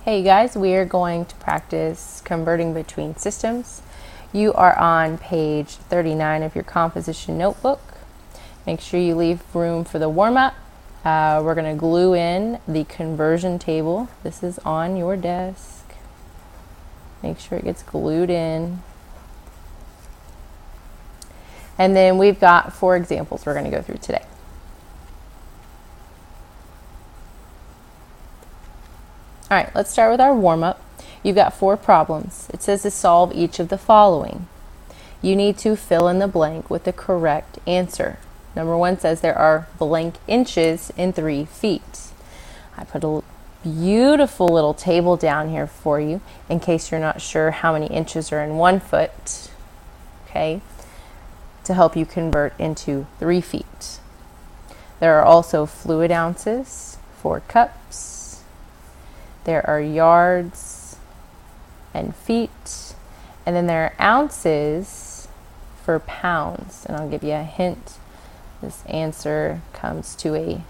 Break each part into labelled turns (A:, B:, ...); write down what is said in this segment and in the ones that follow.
A: Hey guys, we are going to practice converting between systems. You are on page 39 of your composition notebook. Make sure you leave room for the warm-up. We're going to glue in the conversion table. This is on your desk. Make sure it gets glued in. And then we've got 4 examples we're going to go through today. All right, let's start with our warm-up. You've got 4 problems. It says to solve each of the following. You need to fill in the blank with the correct answer. Number 1 says there are blank inches in 3 feet. I put a beautiful little table down here for you in case you're not sure how many inches are in 1 foot, okay, to help you convert into 3 feet. There are also fluid ounces for cups. There are yards and feet, and then there are ounces for pounds. And I'll give you a hint. This answer comes to a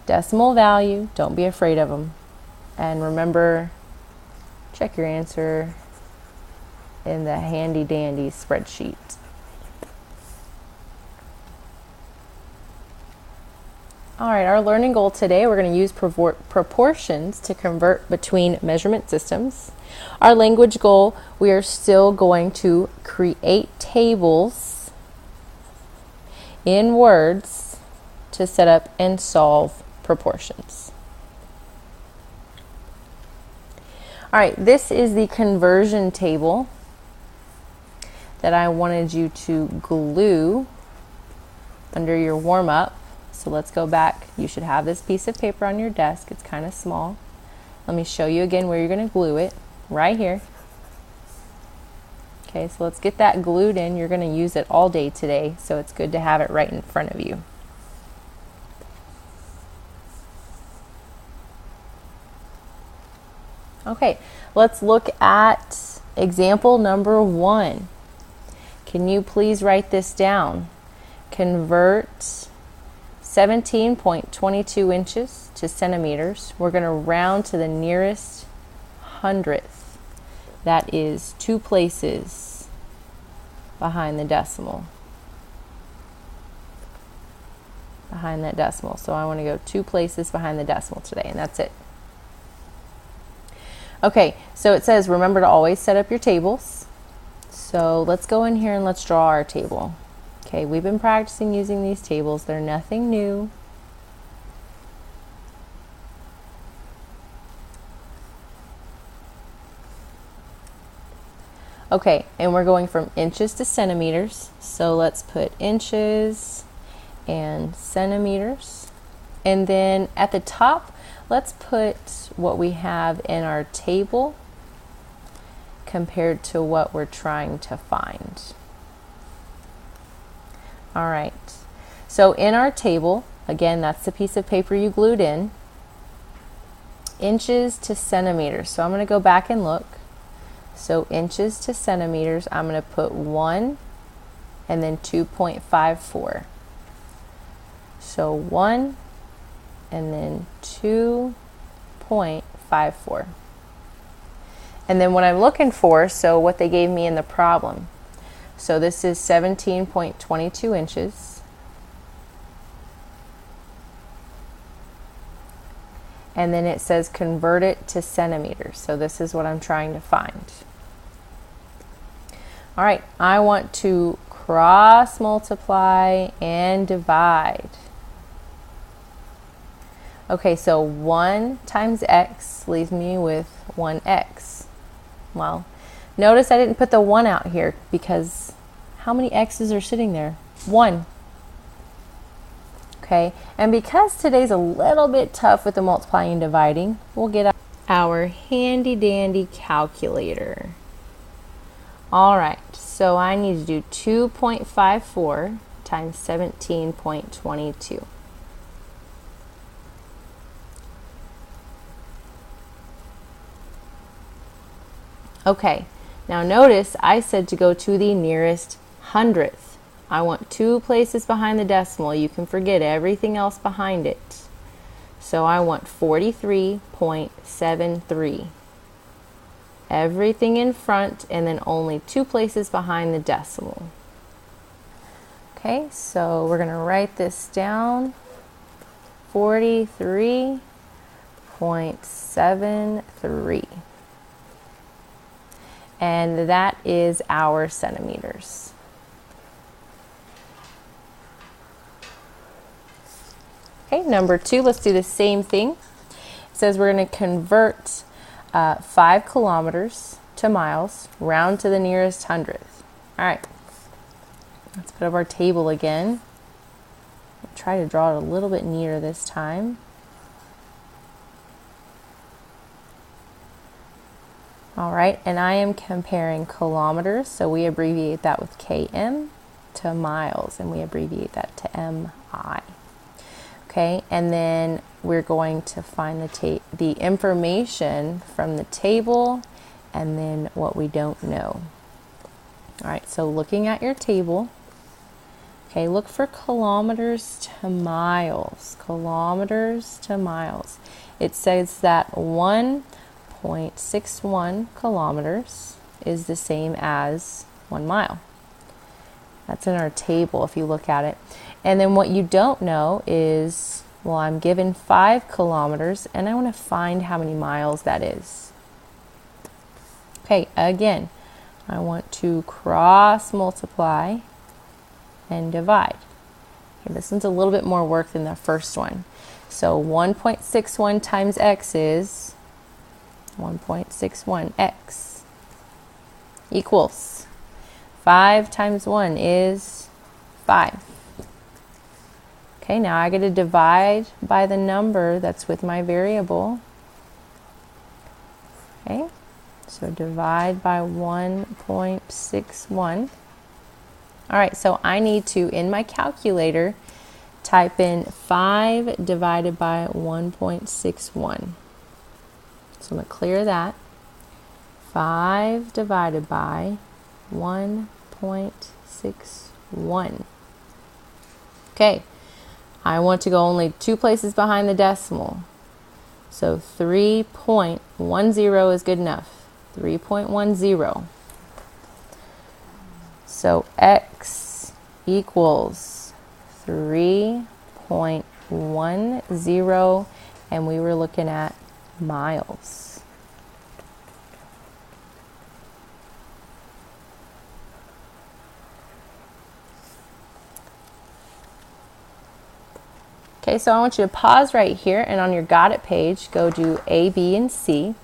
A: decimal value. Don't be afraid of them. And remember, check your answer in the handy dandy spreadsheet. All right, our learning goal today, we're going to use proportions to convert between measurement systems. Our language goal, we are still going to create tables in words to set up and solve proportions. All right, this is the conversion table that I wanted you to glue under your warm-up. So let's go back. You should have this piece of paper on your desk. It's kind of small. Let me show you again where you're going to glue it. Right here. Okay, so let's get that glued in. You're going to use it all day today, so it's good to have it right in front of you. Okay, let's look at example number 1. Can you please write this down? Convert 17.22 inches to centimeters. We're going to round to the nearest hundredth. That is 2 places behind the decimal. Behind that decimal. So I want to go 2 places behind the decimal today, and that's it. Okay, so it says remember to always set up your tables. So let's go in here and let's draw our table. Okay, we've been practicing using these tables. They're nothing new. Okay, and we're going from inches to centimeters. So let's put inches and centimeters. And then at the top, let's put what we have in our table compared to what we're trying to find. All right, so in our table, again, that's the piece of paper you glued in, inches to centimeters. So I'm going to go back and look. So inches to centimeters, I'm going to put 1 and then 2.54. So 1 and then 2.54. And then what I'm looking for, so what they gave me in the problem. So this is 17.22 inches. And then it says convert it to centimeters. So this is what I'm trying to find. All right, I want to cross multiply and divide. Okay, so 1 times x leaves me with 1x. Well, notice I didn't put the 1 out here because how many x's are sitting there? 1. Okay, and because today's a little bit tough with the multiplying and dividing, we'll get our handy dandy calculator. All right, so I need to do 2.54 times 17.22. Okay, now notice I said to go to the nearest hundredth. I want 2 places behind the decimal. You can forget everything else behind it. So I want 43.73. Everything in front and then only 2 places behind the decimal. Okay, so we're going to write this down. 43.73. And that is our centimeters. Okay, number 2, let's do the same thing. It says we're going to convert 5 kilometers to miles, round to the nearest hundredth. All right, let's put up our table again. I'll try to draw it a little bit neater this time. All right, and I am comparing kilometers, so we abbreviate that with km, to miles, and we abbreviate that to mi. Okay, and then we're going to find the information from the table and then what we don't know. All right, so looking at your table, okay, look for kilometers to miles. Kilometers to miles. It says that 1.61 kilometers is the same as 1 mile. That's in our table if you look at it. And then what you don't know is, well, I'm given 5 kilometers and I want to find how many miles that is. Okay, again, I want to cross multiply and divide. Okay, this one's a little bit more work than the first one. So 1.61 times x is 1.61x equals 5 times 1 is 5. Okay, now I get to divide by the number that's with my variable. Okay, so divide by 1.61. All right, so I need to, in my calculator, type in 5 divided by 1.61. So I'm going to clear that. 5 divided by 1.61. Okay, I want to go only 2 places behind the decimal. So 3.10 is good enough. 3.10. So x equals 3.10, and we were looking at miles. Okay, so I want you to pause right here and on your Got It page, go do A, B, and C.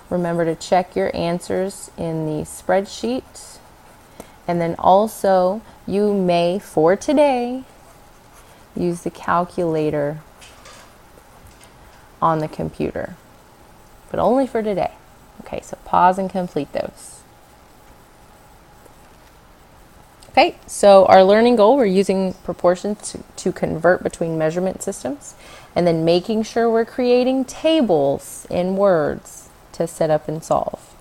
A: Remember to check your answers in the spreadsheet. And then also, you may, for today, use the calculator on the computer, but only for today. Okay, so pause and complete those. Okay, so our learning goal, we're using proportions to convert between measurement systems, and then making sure we're creating tables in words to set up and solve.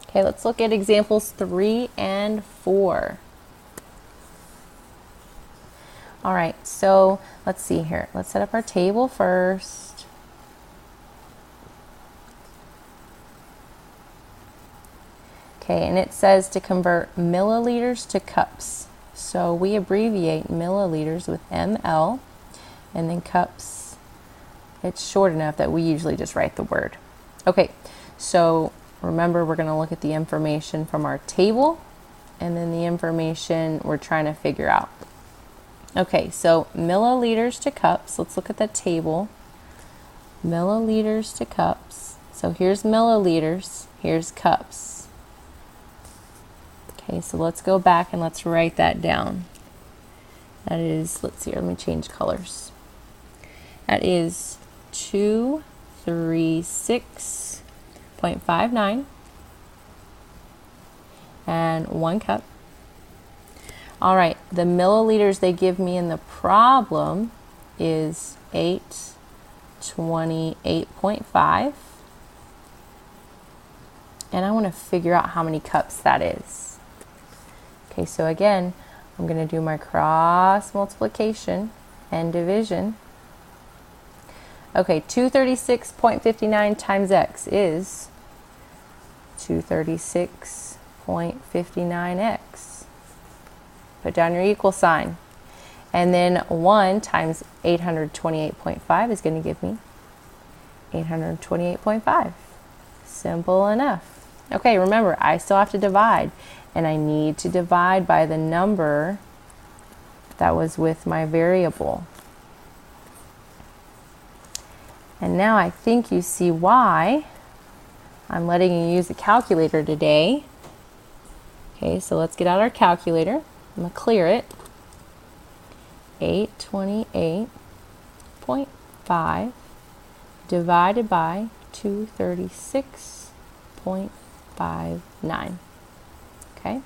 A: Okay, let's look at examples 3 and 4. All right, so let's see here. Let's set up our table first. Okay, and it says to convert milliliters to cups. So we abbreviate milliliters with ml, and then cups, it's short enough that we usually just write the word. Okay, so remember we're going to look at the information from our table, and then the information we're trying to figure out. Okay, so milliliters to cups, let's look at the table. Milliliters to cups. So here's milliliters, here's cups. Okay, so let's go back and let's write that down. That is, let's see here, let me change colors. That is 236.59 and 1 cup. All right, the milliliters they give me in the problem is 828.5. And I want to figure out how many cups that is. Okay, so again, I'm going to do my cross multiplication and division. Okay, 236.59 times x is 236.59x. Put down your equal sign. And then 1 times 828.5 is going to give me 828.5. Simple enough. Okay, remember, I still have to divide, and I need to divide by the number that was with my variable. And now I think you see why I'm letting you use a calculator today. Okay, so let's get out our calculator. I'm going to clear it. 828.5 divided by 236.59. Okay?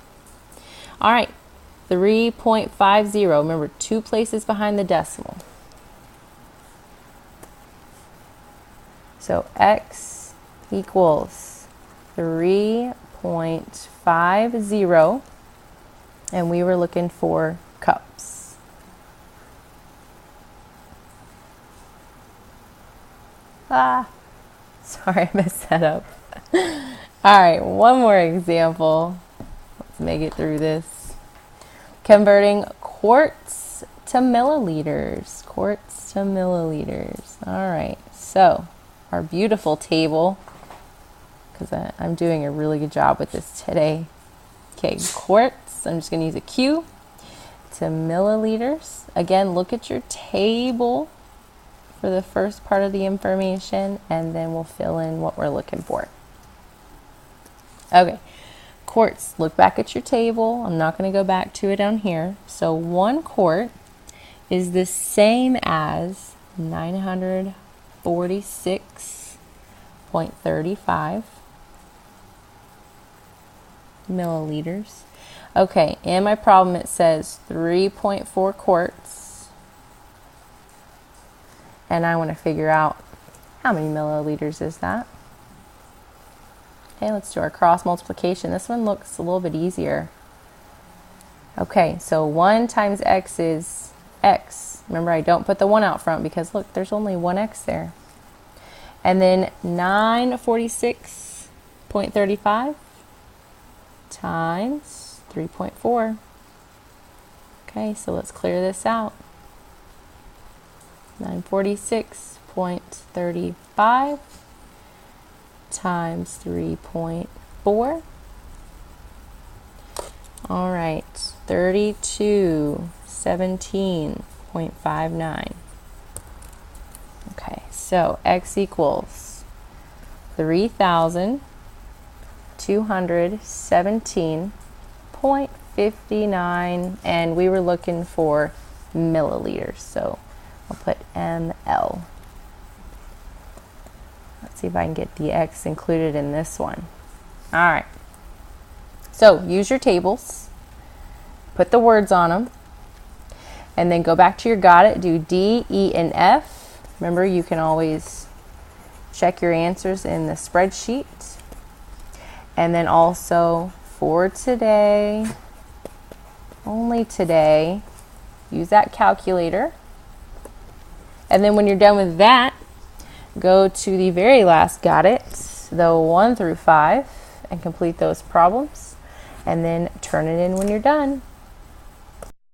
A: All right, 3.50. Remember, 2 places behind the decimal. So x equals 3.50, and we were looking for cups. Sorry, I messed that up. All right, one more example. Let's make it through this. Converting quarts to milliliters. Quarts to milliliters. All right, so our beautiful table, because I'm doing a really good job with this today. Okay, quarts, I'm just going to use a Q, to milliliters. Again, look at your table for the first part of the information, and then we'll fill in what we're looking for. Okay, quarts, look back at your table. I'm not going to go back to it down here. So 1 quart is the same as 946.35 milliliters. Okay, in my problem it says 3.4 quarts, and I want to figure out how many milliliters is that. Okay, let's do our cross multiplication. This one looks a little bit easier. Okay, so 1 times x is x. Remember, I don't put the 1 out front because look, there's only 1 x there. And then 946.35 times 3.4. Okay, so let's clear this out. 946.35 times 3.4. All right, 3217.59. Okay, so x equals 3,217.59, and we were looking for milliliters, so I'll put ml. Let's see if I can get the x included in this one. All right, so use your tables, put the words on them, and then go back to your got it, do D, E, and F. Remember, you can always check your answers in the spreadsheet. And then also for today, only today, use that calculator. And then when you're done with that, go to the very last got it, the 1 through 5, and complete those problems. And then turn it in when you're done.